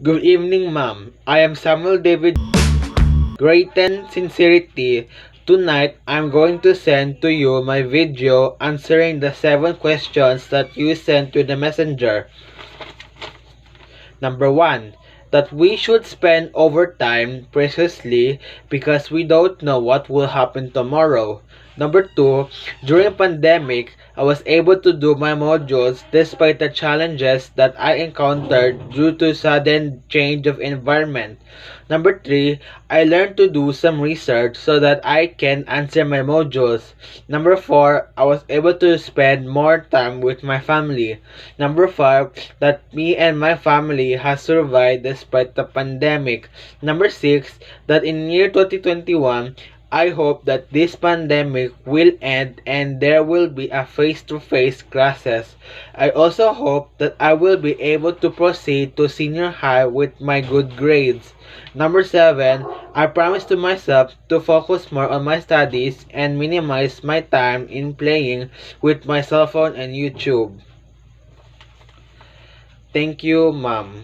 Good evening, ma'am. I am Samuel David, grade 10 sincerity. Tonight, I'm going to send to you my video answering the 7 questions that you sent to the messenger. Number 1, that we should spend overtime preciously because we don't know what will happen tomorrow. Number 2, during pandemic, I was able to do my modules despite the challenges that I encountered due to sudden change of environment. Number 3, I learned to do some research so that I can answer my modules. Number 4, I was able to spend more time with my family. Number 5, that me and my family has survived despite the pandemic. Number 6, that in year 2021, I hope that this pandemic will end and there will be a face-to-face classes. I also hope that I will be able to proceed to senior high with my good grades. Number 7, I promise to myself to focus more on my studies and minimize my time in playing with my cell phone and YouTube. Thank you, ma'am.